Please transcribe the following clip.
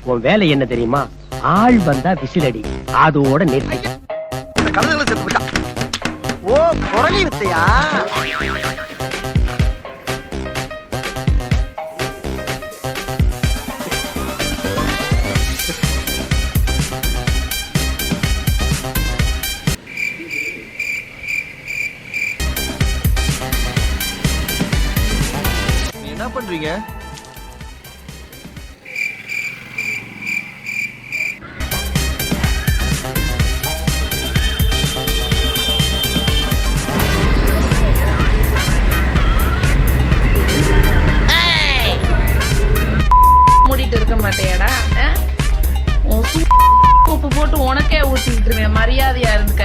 உன் வேலை என்ன தெரியுமா? ஆள் வந்தா விசிலடி, அதோட நிறுத்தி. கழுதுகளை செத்து போட்டா. ஓ, குரலி வித்தையா? என்ன பண்றீங்க? மூடிட்டு இருக்க மாட்டேடா. உப்பு போட்டு உனக்கே ஊத்திட்டு இருக்கேன். மரியாதையா இருந்துக்கா.